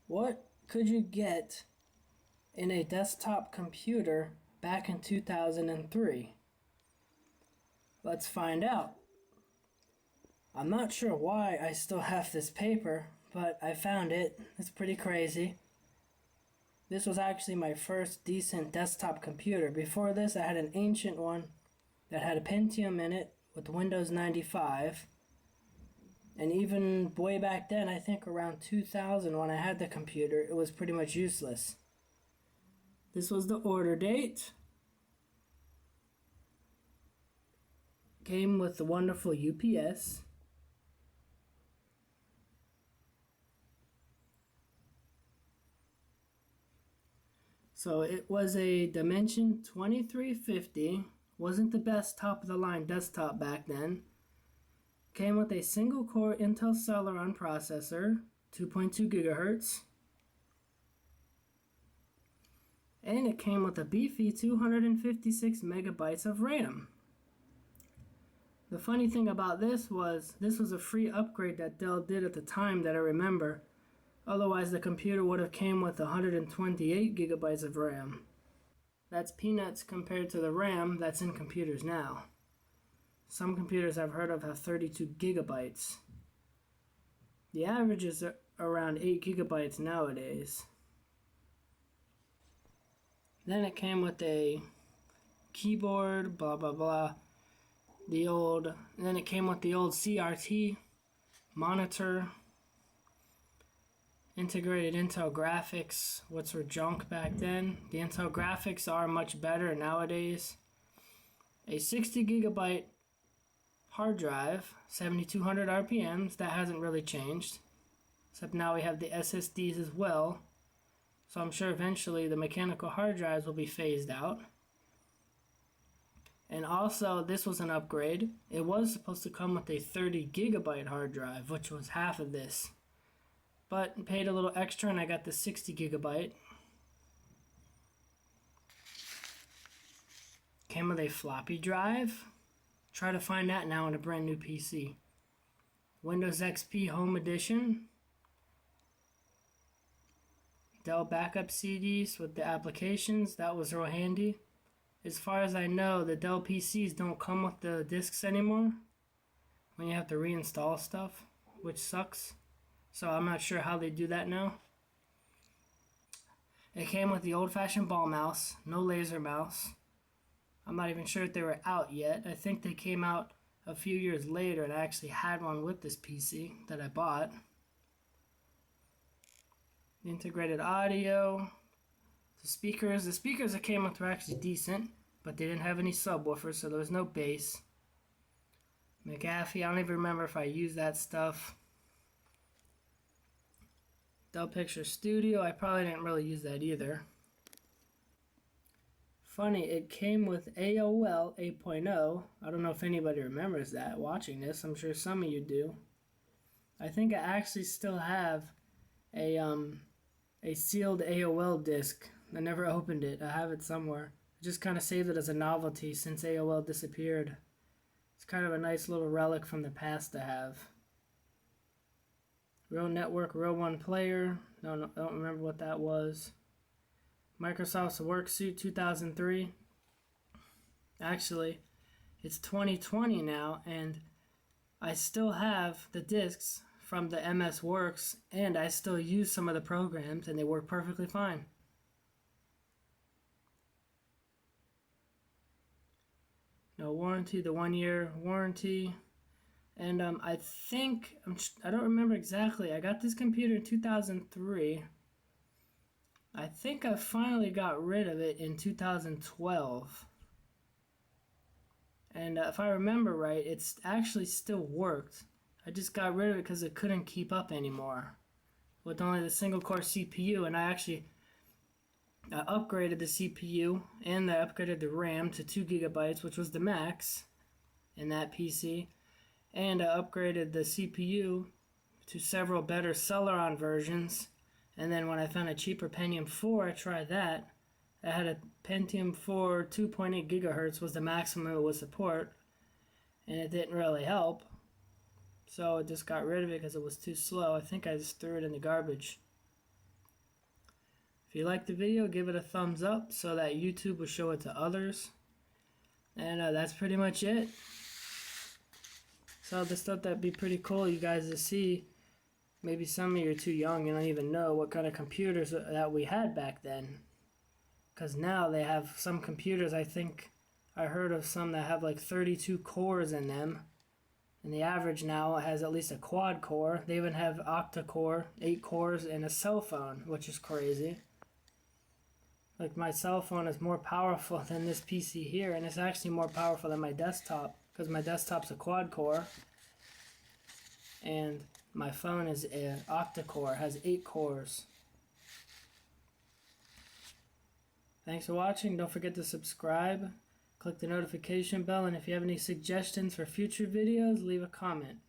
What could you get in a desktop computer back in 2003? Let's find out. I'm not sure why I still have this paper, but I found it. It's pretty crazy. This was actually my first decent desktop computer. Before this, I had an ancient one that had a Pentium in it with Windows 95. And even way back then, I think around 2000 when I had the computer, it was pretty much useless. This was the order date. Came with the wonderful UPS. So it was a Dimension 2350. Wasn't the best top of the line desktop back then. Came with a single core Intel Celeron processor, 2.2 gigahertz. And it came with a beefy 256 megabytes of RAM. The funny thing about this was a free upgrade that Dell did at the time that I remember. Otherwise the computer would have came with 128 gigabytes of RAM. That's peanuts compared to the RAM that's in computers now. Some computers I've heard of have 32 gigabytes. The average is around 8 gigabytes nowadays. Then it came with a keyboard, blah blah blah. Then it came with the old CRT monitor, integrated Intel graphics, which were junk back then. The Intel graphics are much better nowadays. A 60 gigabyte hard drive, 7200 RPMs, that hasn't really changed. Except now we have the SSDs as well. So I'm sure eventually the mechanical hard drives will be phased out. And also, this was an upgrade. It was supposed to come with a 30 gigabyte hard drive, which was half of this. But paid a little extra and I got the 60 gigabyte. Came with a floppy drive. Try to find that now in a brand new PC. Windows XP Home Edition. Dell backup CDs with the applications. That was real handy. As far as I know, the Dell PCs don't come with the discs anymore when you have to reinstall stuff, which sucks. So I'm not sure how they do that now. It came with the old-fashioned ball mouse, no laser mouse. I'm not even sure if they were out yet. I think they came out a few years later, and I actually had one with this PC that I bought. Integrated audio. The speakers that came with were actually decent, but they didn't have any subwoofers, so there was no bass. McAfee, I don't even remember if I used that stuff. Dell Picture Studio, I probably didn't really use that either. Funny, it came with AOL 8.0. I don't know if anybody remembers that watching this. I'm sure some of you do. I think I actually still have a sealed AOL disk. I never opened it. I have it somewhere. I just kind of saved it as a novelty since AOL disappeared. It's kind of a nice little relic from the past to have. Real Network, Real One Player. No, I don't remember what that was. Microsoft's Worksuite 2003. Actually, it's 2020 now, and I still have the discs from the MS Works, and I still use some of the programs, and they work perfectly fine. No warranty, the 1-year warranty. And I don't remember exactly. I got this computer in 2003. I think I finally got rid of it in 2012. And if I remember right, it's actually still worked. I just got rid of it because it couldn't keep up anymore with only the single core CPU. And I upgraded the CPU and I upgraded the RAM to 2 gigabytes, which was the max in that PC. And I upgraded the CPU to several better Celeron versions. And then when I found a cheaper Pentium 4, I tried that. I had a Pentium 4 2.8 gigahertz was the maximum it would support. And it didn't really help. So I just got rid of it because it was too slow. I think I just threw it in the garbage. If you liked the video, give it a thumbs up so that YouTube will show it to others. And that's pretty much it. So I just thought that'd be pretty cool you guys to see. Maybe some of you are too young and don't even know what kind of computers that we had back then. Because now they have some computers, I think I heard of some that have like 32 cores in them. And the average now has at least a quad core. They even have octa-core, 8 cores, and a cell phone, which is crazy. Like my cell phone is more powerful than this PC here, and it's actually more powerful than my desktop, because my desktop's a quad core. And my phone is an octa-core, has 8 cores. Thanks for watching. Don't forget to subscribe. Click the notification bell, and if you have any suggestions for future videos, leave a comment.